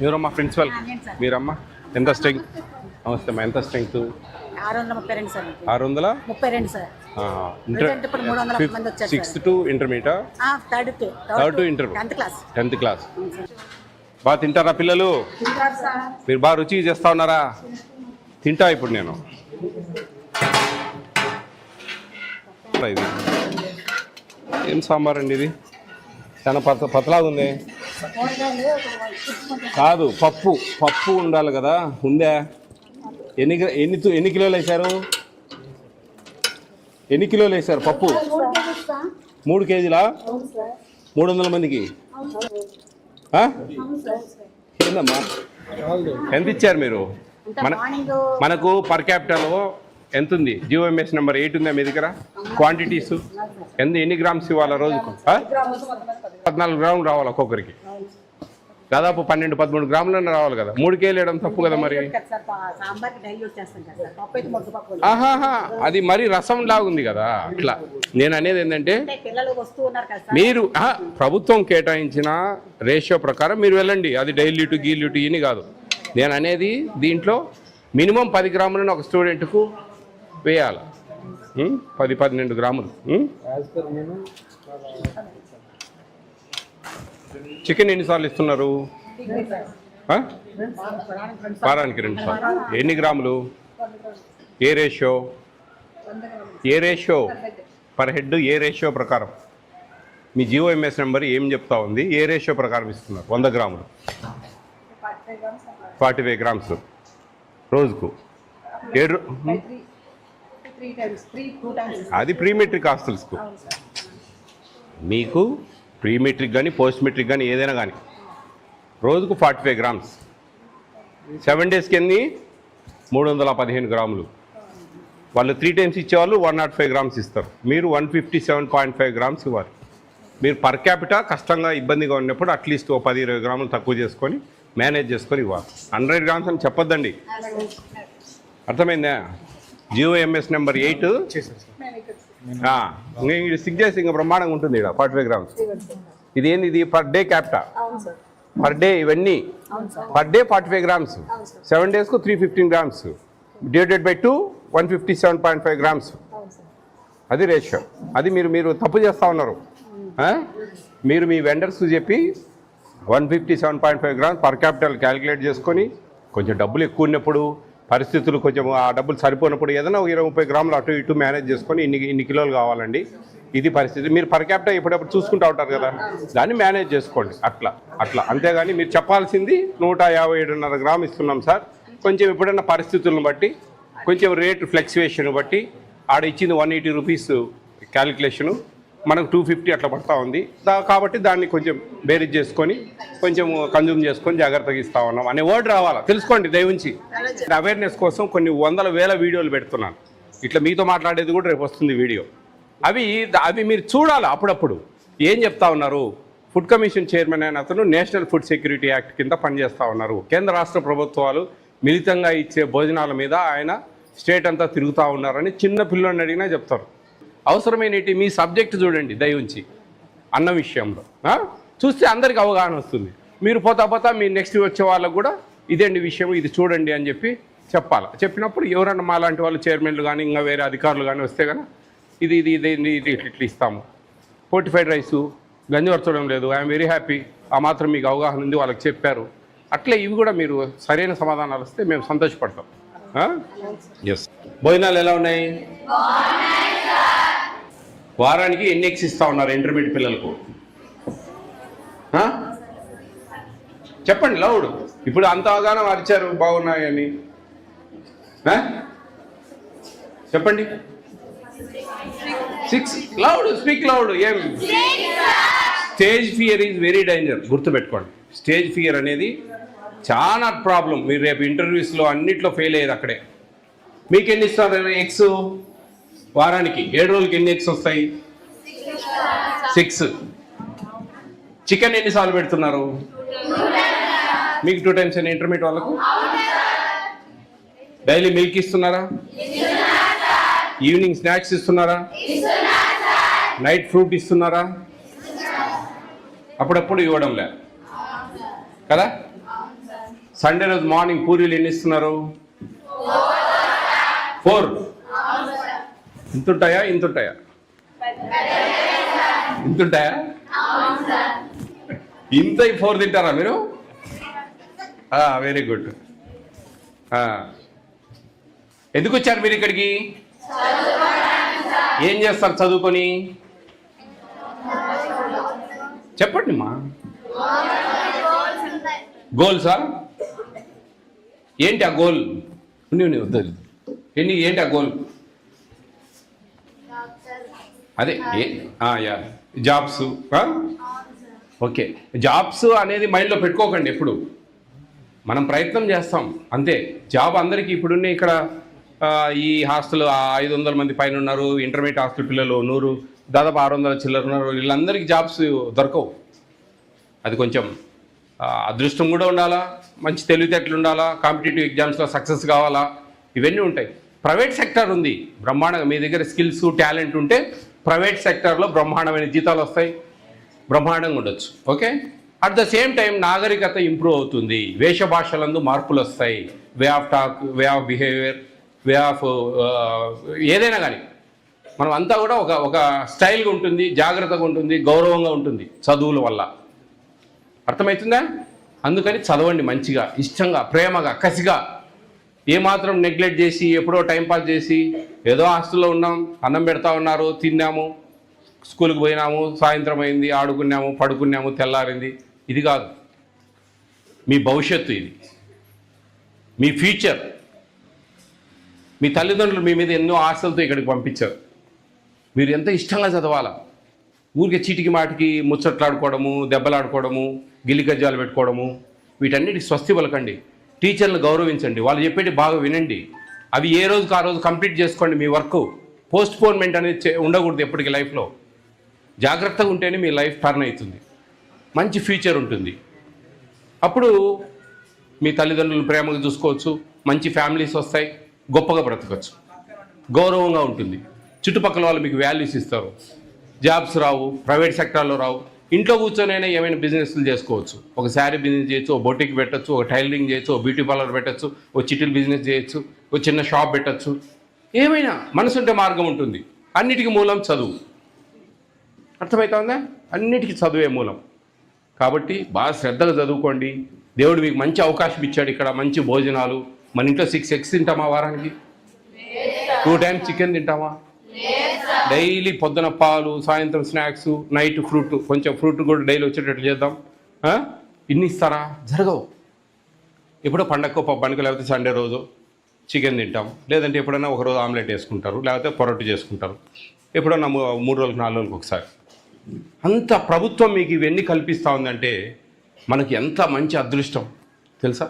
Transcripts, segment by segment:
ఎవరమ్మా ప్రిన్సిపల్? మీరమ్మా ఎంత స్ట్రెంగ్త్? నమస్తే అమ్మా, ఎంత స్ట్రెంగ్త్? 632 సార్. 632 సార్. ఇప్పుడు 300 మంది వచ్చారు. 6th to intermediate, third to inter, 10th class. బాగా తింటారా పిల్లలు? మీరు బాగా రుచిగా చేస్తా ఉన్నారా? తింటా ఇప్పుడు నేను. ఇది ఏం సాంబార్ అండి? ఇది చాలా పతలాగా ఉంది. కాదు, పప్పు ఉండాలి కదా, ఉందా? ఎన్ని కిలోలు వేశారు? ఎన్ని కిలోలు వేశారు పప్పు? 3 కేజీలా? 300 మందికి ఏందమ్మా? ఎంత ఇచ్చారు మీరు? మనకు పర్ క్యాపిటల్ ఎంత ఉంది? GOMS నెంబర్ 8 ఉందా మీ దగ్గర? క్వాంటిటీస్ ఎన్ని గ్రామ్స్ ఇవ్వాలా రోజుకు? 14 గ్రాములు రావాలి ఒక్కొక్కరికి. దాదాపు 12-13 గ్రాములన్నా రావాలి కదా. 3 కేజీలు వేయడం తప్పు కదా మరి. ఆహాహా, అది మరి రసం లాగుంది కదా. అట్లా నేను అనేది ఏంటంటే, మీరు ప్రభుత్వం కేటాయించిన రేషియో ప్రకారం మీరు వెళ్ళండి. అది డైల్యూట్ గీల్యూట్ ఇని కాదు. నేను అనేది దీంట్లో మినిమం 10 గ్రాములను ఒక స్టూడెంట్కు వేయాలి. 10-12 గ్రాములు. చికెన్ ఎన్నిసార్లు ఇస్తున్నారు? వారానికి 2 సార్లు. ఎన్ని గ్రాములు? ఏ రేషియో పర్ హెడ్? ఏ రేషియో ప్రకారం? మీ GOMS నెంబర్ ఏం చెప్తా ఉంది? ఏ రేషియో ప్రకారం ఇస్తున్నారు? 100 గ్రాములు 45 గ్రామ్స్ రోజుకు. అది ప్రీ మెట్రిక్ హాస్టల్స్కు. మీకు ప్రీ మెట్రిక్ కానీ పోస్ట్ మెట్రిక్ కానీ ఏదైనా కానీ రోజుకు 45 గ్రామ్స్. 7 డేస్కి ఎన్ని? 315 గ్రాములు. వాళ్ళు 3 టైమ్స్ ఇచ్చేవాళ్ళు 105 గ్రామ్స్ ఇస్తారు. మీరు 157.5 గ్రామ్స్ ఇవ్వాలి. మీరు పర్ క్యాపిటా కష్టంగా ఇబ్బందిగా ఉన్నప్పుడు అట్లీస్ట్ 10-20 గ్రాములు తక్కువ చేసుకొని మేనేజ్ చేసుకొని ఇవ్వాలి. 100 గ్రామ్స్ అని చెప్పొద్దండి. అర్థమైందా? GOMS నెంబర్ 8 సిక్ చేసి ఇంకా బ్రహ్మాండంగా ఉంటుంది. ఇక్కడ 45 గ్రామ్స్. ఇది ఏంది? ఇది per day capita. Per day ఇవన్నీ పర్ డే 45 గ్రామ్స్. 7 డేస్కు 315 గ్రామ్స్ డివైడెడ్ బై 2 157.5 గ్రామ్స్. అది రేషియో. అది మీరు తప్పు చేస్తూ ఉన్నారు. మీరు మీ వెండర్స్కి చెప్పి 157.5 గ్రామ్స్ పర్ క్యాపిటల్ క్యాలిక్యులేట్ చేసుకొని, కొంచెం డబ్బులు ఎక్కువ ఉన్నప్పుడు, పరిస్థితులు కొంచెం ఆ డబ్బులు సరిపోయినప్పుడు ఏదైనా 20-30 గ్రాములు అటు ఇటు మేనేజ్ చేసుకొని ఇన్ని కిలోలు కావాలండి. ఇది పరిస్థితి. మీరు పర్ క్యాపిటల్ ఎప్పుడప్పుడు చూసుకుంటూ ఉంటారు కదా, దాన్ని మేనేజ్ చేసుకోండి. అట్లా అంతేగాని మీరు చెప్పాల్సింది 157.5 గ్రాములు ఇస్తున్నాం సార్, కొంచెం ఎప్పుడైనా పరిస్థితులను బట్టి, కొంచెం రేట్ ఫ్లక్చువేషన్ బట్టి ఆడ ఇచ్చింది 180 రూపీస్ క్యాలిక్యులేషను, మనకు 250 అట్లా పడతా ఉంది. కాబట్టి దాన్ని కొంచెం బేరీజ్ చేసుకొని కొంచెం కన్జ్యూమ్ చేసుకొని జాగ్రత్తగా ఇస్తా ఉన్నాం అనే వర్డ్ రావాలా. తెలుసుకోండి దయవుంచి. అవేర్నెస్ కోసం కొన్ని 100,000 వీడియోలు పెడుతున్నాను. ఇట్లా మీతో మాట్లాడేది కూడా రేపు వస్తుంది వీడియో. అవి మీరు చూడాలి. అప్పుడప్పుడు ఏం చెప్తా ఉన్నారు? ఫుడ్ కమిషన్ చైర్మన్ అయిన అతను నేషనల్ ఫుడ్ సెక్యూరిటీ యాక్ట్ కింద పనిచేస్తూ ఉన్నారు. కేంద్ర రాష్ట్ర ప్రభుత్వాలు మిళితంగా ఇచ్చే భోజనాల మీద ఆయన స్టేట్ అంతా తిరుగుతూ ఉన్నారని చిన్న పిల్లల్ని అడిగినా చెప్తారు. అవసరమైనటి మీ సబ్జెక్ట్ చూడండి దయవుంచి. అన్న విషయంలో చూస్తే అందరికి అవగాహన వస్తుంది. మీరు పోతా మీ నెక్స్ట్ వచ్చే వాళ్ళకు కూడా ఇదేంటి విషయం, ఇది చూడండి అని చెప్పాలి. చెప్పినప్పుడు ఎవరన్నా మా లాంటి వాళ్ళు చైర్మన్లు కానీ ఇంకా వేరే అధికారులు కానీ వస్తే కనుక ఇది ఇట్లా ఇస్తాము. ఫోర్టిఫైడ్ రైసు గంజివర్చడం లేదు, ఐఎమ్ వెరీ హ్యాపీ, ఆ మాత్రం మీకు అవగాహన ఉంది, వాళ్ళకి చెప్పారు. అట్లే ఇవి కూడా మీరు సరైన సమాధానాలు వస్తే మేము సంతోషపడతాం. ఎస్. భోజనాలు ఎలా ఉన్నాయి? వారానికి ఎన్ని ఎగ్స్ ఇస్తూ ఉన్నారు ఇంటర్మీడియట్ పిల్లలకు? చెప్పండి లౌడ్. ఇప్పుడు అంతగానో అరిచారు బాగున్నాయని. చెప్పండి. 6 లౌడ్, స్పీక్ లౌడ్. ఏం? Stage fear is very danger. గుర్తుపెట్టుకోండి, స్టేజ్ ఫియర్ అనేది చాలా ప్రాబ్లం. మీరు రేపు ఇంటర్వ్యూస్లో అన్నిట్లో ఫెయిల్ అయ్యేది అక్కడే. మీకు ఎన్ని ఇస్తారు ఎగ్స్? వారానికి 7 రోజులకి ఎన్ని ఎగ్స్ వస్తాయి? 6. చికెన్ ఎన్నిసార్లు పెడుతున్నారు? మీకు 2 టైమ్స్ అయినా ఇంటర్మీడియట్ వాళ్ళకు? డైలీ మిల్క్ ఇస్తున్నారా? ఈవినింగ్ స్నాక్స్ ఇస్తున్నారా? నైట్ ఫ్రూట్ ఇస్తున్నారా? అప్పుడప్పుడు ఇవ్వడం లే కదా. సండే రోజు మార్నింగ్ పూరీలు ఎన్ని ఇస్తున్నారు? 4. ఇంతుంటాయా? ఇంతుంటాయా? ఇంతుంటాయా? ఇంత 4 తింటారా మీరు? Very good. ఎందుకు వచ్చారు మీరు ఇక్కడికి? ఏం చేస్తారు చదువుకొని? చెప్పండి మా. గోల్సా? ఏంటి ఆ గోల్? వద్దు. ఏంటి ఆ గోల్? అదే యా జాబ్స్. ఓకే, జాబ్స్ అనేది మైండ్లో పెట్టుకోకండి ఎప్పుడు. మనం ప్రయత్నం చేస్తాం అంతే. జాబ్ అందరికీ ఇప్పుడున్న ఇక్కడ ఈ హాస్టల్ 500 మంది పైన ఉన్నారు. ఇంటర్మీడియట్ హాస్టల్ పిల్లలు 100, దాదాపు 600 చిల్లర ఉన్నారు. వీళ్ళందరికీ జాబ్స్ దొరకవు. అది కొంచెం అదృష్టం కూడా ఉండాలా, మంచి తెలివితేటలు ఉండాలా, కాంపిటేటివ్ ఎగ్జామ్స్లో సక్సెస్ కావాలా, ఇవన్నీ ఉంటాయి. ప్రైవేట్ సెక్టర్ ఉంది బ్రహ్మాండంగా. మీ దగ్గర స్కిల్స్ టాలెంట్ ఉంటే ప్రైవేట్ సెక్టర్లో బ్రహ్మాండమైన జీతాలు వస్తాయి, బ్రహ్మాండంగా ఉండొచ్చు. Okay, at the same time నాగరికత ఇంప్రూవ్ అవుతుంది, వేష భాషలందు మార్పులు వస్తాయి, way of talk, way of behaviour, way of ఏదైనా కానీ మనం అంతా కూడా ఒక స్టైల్గా ఉంటుంది, జాగ్రత్తగా ఉంటుంది, గౌరవంగా ఉంటుంది చదువుల వల్ల. అర్థమవుతుందా? అందుకని చదవండి మంచిగా, ఇష్టంగా, ప్రేమగా, కసిగా. ఏమాత్రం నెగ్లెక్ట్ చేసి ఎప్పుడో టైంపాస్ చేసి ఏదో హాస్టల్లో ఉన్నాం, అన్నం పెడతా ఉన్నారు, తిన్నాము, స్కూల్కి పోయినాము, సాయంత్రం అయింది, ఆడుకున్నాము, పడుకున్నాము, తెల్లారింది, ఇది కాదు. మీ భవిష్యత్తు ఇది, మీ ఫ్యూచర్. మీ తల్లిదండ్రులు మీ మీద ఎన్నో ఆశలతో ఇక్కడికి పంపించారు. మీరు ఎంత ఇష్టంగా చదవాలా. ఊరికే చీటికి మాటికి ముచ్చట్లాడుకోవడము, దెబ్బలాడుకోవడము, గిల్లిగజ్జాలు పెట్టుకోవడము, వీటన్నిటికి స్వస్తి పలకండి. టీచర్లను గౌరవించండి, వాళ్ళు చెప్పేటి బాగా వినండి. అవి ఏ రోజుకి ఆ రోజు కంప్లీట్ చేసుకోండి. మీ వర్క్ పోస్ట్పోన్మెంట్ అనేది ఉండకూడదు ఎప్పటికీ లైఫ్లో. జాగ్రత్తగా ఉంటేనే మీ లైఫ్ టర్న్ అవుతుంది, మంచి ఫ్యూచర్ ఉంటుంది. అప్పుడు మీ తల్లిదండ్రులను ప్రేమగా చూసుకోవచ్చు, మంచి ఫ్యామిలీస్ వస్తాయి, గొప్పగా బ్రతకచ్చు, గౌరవంగా ఉంటుంది, చుట్టుపక్కల వాళ్ళు మీకు వాల్యూస్ ఇస్తారు. జాబ్స్ రావు, ప్రైవేట్ సెక్టార్లో రావు. ఇంట్లో కూర్చొనైనా ఏమైనా బిజినెస్లు చేసుకోవచ్చు. ఒక శారీ బిజినెస్ చేయొచ్చు, ఒక బొటిక్ పెట్టచ్చు, ఒక టైలరింగ్ చేయొచ్చు, ఒక బ్యూటీ పార్లర్ పెట్టచ్చు, ఒక చిటిల్ బిజినెస్ చేయొచ్చు, ఒక చిన్న షాప్ పెట్టచ్చు. ఏమైనా మనసుంటే మార్గం ఉంటుంది. అన్నిటికీ మూలం చదువు. అర్థమవుతుందా? అన్నిటికీ చదువే మూలం. కాబట్టి బాగా శ్రద్ధగా చదువుకోండి. దేవుడు మీకు మంచి అవకాశం ఇచ్చాడు ఇక్కడ, మంచి భోజనాలు. మన ఇంట్లో 6 eggs తింటామా వారానికి? 2 times చికెన్ తింటామా? డైలీ పొద్దున పాలు, సాయంత్రం స్నాక్స్, నైట్ ఫ్రూట్. కొంచెం ఫ్రూట్ కూడా డైలీ వచ్చేటట్లు చేద్దాం. ఇన్ని ఇస్తారా? జరగవు. ఎప్పుడో పండగకో పబ్బానికి, లేకపోతే సండే రోజు చికెన్ తింటాం, లేదంటే ఎప్పుడైనా ఒకరోజు ఆమ్లెట్ వేసుకుంటారు, లేకపోతే పొరటు చేసుకుంటారు, ఎప్పుడన్నా 3 రోజులకు 4 రోజులకు ఒకసారి. అంత ప్రభుత్వం మీకు ఇవన్నీ కల్పిస్తూ ఉందంటే మనకి ఎంత మంచి అదృష్టం తెలుసా?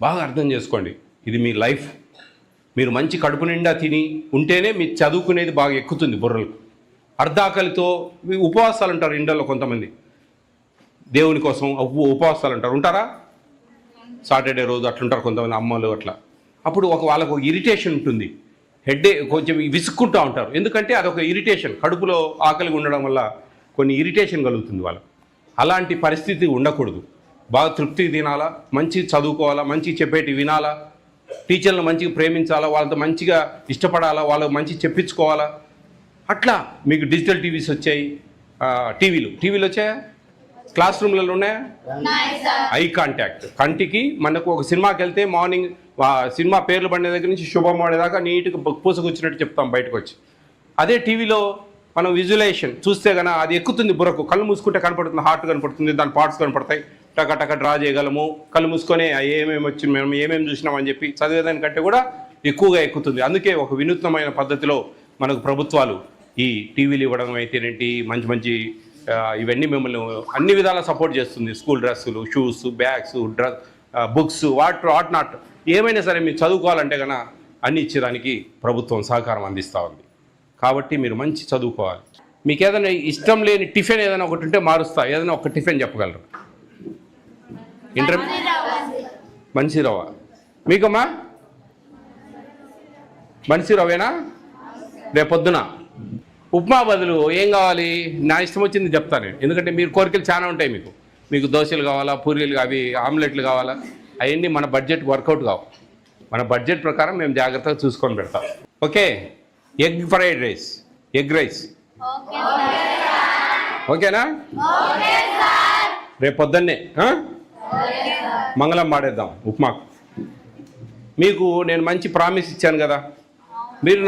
బాగా అర్థం చేసుకోండి. ఇది మీ లైఫ్. మీరు మంచి కడుపు నిండా తిని ఉంటేనే మీ చదువుకునేది బాగా ఎక్కుతుంది బుర్రలకు. అర్ధాకలితో ఉపవాసాలు ఉంటారు ఇండల్లో కొంతమంది, దేవుని కోసం ఉపవాసాలు ఉంటారు. ఉంటారా? సాటర్డే రోజు అట్లుంటారు కొంతమంది అమ్మలు అట్లా. అప్పుడు వాళ్ళకు ఇరిటేషన్ ఉంటుంది, హెడ్డే, కొంచెం విసుక్కుంటూ ఉంటారు. ఎందుకంటే అదొక ఇరిటేషన్, కడుపులో ఆకలిగా ఉండడం వల్ల కొన్ని ఇరిటేషన్ కలుగుతుంది వాళ్ళకు. అలాంటి పరిస్థితి ఉండకూడదు. బాగా తృప్తిగా తినాలా, మంచి చదువుకోవాలా, మంచి చెప్పేటి వినాలా, టీచర్లను మంచిగా ప్రేమించాలా, వాళ్ళతో మంచిగా ఇష్టపడాలా, వాళ్ళకు మంచి చెప్పించుకోవాలా. అట్లా మీకు డిజిటల్ టీవీస్ వచ్చాయి, టీవీలు వచ్చాయా? క్లాస్ రూమ్లలో ఉన్నాయా? ఐ కాంటాక్ట్, కంటికి. మనకు ఒక సినిమాకి వెళ్తే మార్నింగ్ సినిమా పేర్లు పడిన దగ్గర నుంచి శుభం పడేదాకా నీట్గా పూసకొచ్చినట్టు చెప్తాం బయటకు వచ్చి. అదే టీవీలో మనం విజువలైజేషన్ చూస్తే కన్నా అది ఎక్కుతుంది బుర్రకు. కళ్ళు మూసుకుంటే కనపడుతుంది, హార్ట్ కనపడుతుంది, దాని పార్ట్స్ కనపడతాయి, టక డ్రా చేయగలము. కళ్ళు మూసుకొని ఏమేమి వచ్చింది, మేము ఏమేమి చూసినామని చెప్పి చదివేదానికంటే కూడా ఎక్కువగా ఎక్కుతుంది. అందుకే ఒక వినూత్నమైన పద్ధతిలో మనకు ప్రభుత్వాలు ఈ టీవీలు ఇవ్వడం అయితేనేంటి, మంచి ఇవన్నీ మిమ్మల్ని అన్ని విధాలా సపోర్ట్ చేస్తుంది. స్కూల్ డ్రెస్సులు, shoes, bags, books, what not ఏమైనా సరే మీరు చదువుకోవాలంటే కన్నా అన్ని ఇచ్చేదానికి ప్రభుత్వం సహకారం అందిస్తూ ఉంది. కాబట్టి మీరు మంచి చదువుకోవాలి. మీకు ఏదైనా ఇష్టం లేని టిఫిన్ ఏదైనా ఒకటి ఉంటే మారుస్తా. ఏదైనా ఒక టిఫిన్ చెప్పగలరు? మనిషి రవ్వ. మీకమ్మా మనిషి రవ్వేనా? రేపొద్దున ఉప్మా బదులు ఏం కావాలి? నా ఇష్టం వచ్చింది చెప్తాను. ఎందుకంటే మీరు కోరికలు చాలా ఉంటాయి. మీకు దోశలు కావాలా, పూరీలు, అవి ఆమ్లెట్లు కావాలా, అవన్నీ మన బడ్జెట్ వర్కౌట్ కావు. మన బడ్జెట్ ప్రకారం మేము జాగ్రత్తగా చూసుకొని పెడతాం. Okay, egg fried rice, egg rice ఓకేనా? రేపు పొద్దున్నే మంగళం మాడేద్దాం ఉప్మాకు. మీకు నేను మంచి ప్రామిస్ ఇచ్చాను కదా, మీరు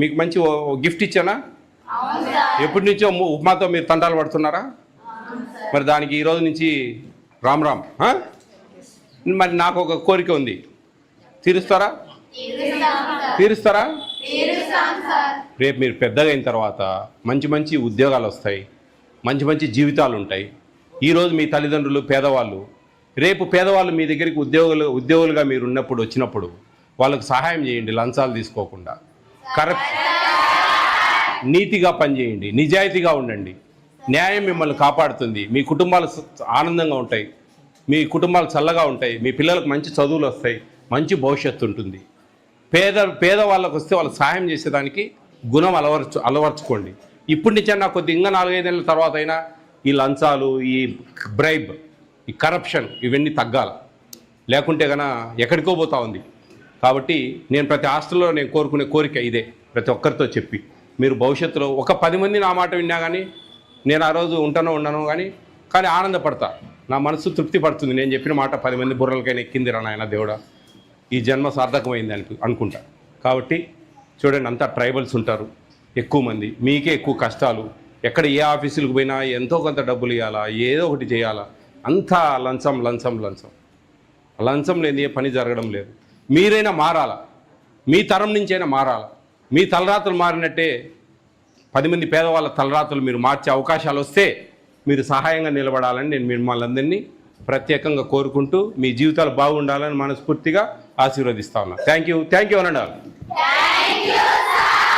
మీకు మంచి గిఫ్ట్ ఇచ్చానా? ఎప్పటి నుంచో ఉప్మాతో మీరు తంటాలు పడుతున్నారా? మరి దానికి ఈరోజు నుంచి రామ్ రామ్. మరి నాకు ఒక కోరిక ఉంది, తీరుస్తారా? రేపు మీరు పెద్దగా అయిన తర్వాత మంచి మంచి ఉద్యోగాలు వస్తాయి, మంచి మంచి జీవితాలు ఉంటాయి. ఈరోజు మీ తల్లిదండ్రులు పేదవాళ్ళు, రేపు పేదవాళ్ళు మీ దగ్గరికి ఉద్యోగులుగా మీరు వచ్చినప్పుడు వాళ్ళకు సహాయం చేయండి. లంచాలు తీసుకోకుండా నీతిగా పనిచేయండి, నిజాయితీగా ఉండండి. న్యాయం మిమ్మల్ని కాపాడుతుంది. మీ కుటుంబాలు ఆనందంగా ఉంటాయి, మీ కుటుంబాలు చల్లగా ఉంటాయి, మీ పిల్లలకు మంచి చదువులు వస్తాయి, మంచి భవిష్యత్తు ఉంటుంది. పేదవాళ్ళకు వస్తే వాళ్ళకి సహాయం చేసేదానికి గుణం అలవర్చుకోండి. ఇప్పటి నుంచే నాకు ఇంకా 4-5 ఏళ్ళ తర్వాత అయినా ఈ లంచాలు, ఈ బ్రైబ్, ఈ కరప్షన్ ఇవన్నీ తగ్గాల. లేకుంటే కన్నా ఎక్కడికో పోతా ఉంది. కాబట్టి నేను ప్రతి హాస్టల్లో నేను కోరుకునే కోరిక ఇదే, ప్రతి ఒక్కరితో చెప్పి మీరు భవిష్యత్తులో ఒక 10 మంది నా మాట విన్నా కానీ నేను ఆ రోజు ఉండను కానీ ఆనందపడతా. నా మనసు తృప్తి పడుతుంది. నేను చెప్పిన మాట 10 మంది బుర్రలకైనా ఎక్కింది రా నాయన దేవుడా, ఈ జన్మ సార్థకమైంది అనుకుంటా. కాబట్టి చూడండి, అంతా ట్రైబల్స్ ఉంటారు ఎక్కువ మంది, మీకే ఎక్కువ కష్టాలు. ఎక్కడ ఏ ఆఫీసులకు పోయినా ఎంతో కొంత డబ్బులు ఇవ్వాలా, ఏదో ఒకటి చేయాలా, అంతా లంచం లంచం లంచం. లంచం లేని ఏ పని జరగడం లేదు. మీరైనా మారాలా, మీ తరం నుంచైనా మారాలా. మీ తలరాతలు మారినట్టే 10 మంది పేదవాళ్ళ తలరాతలు మీరు మార్చే అవకాశాలు వస్తే మీరు సహాయంగా నిలబడాలని నేను మిమ్మల్ని అందరినీ ప్రత్యేకంగా కోరుకుంటూ మీ జీవితాలు బాగుండాలని మనస్ఫూర్తిగా ఆశీర్వదిస్తా ఉన్నా. థ్యాంక్ యూ అనండి.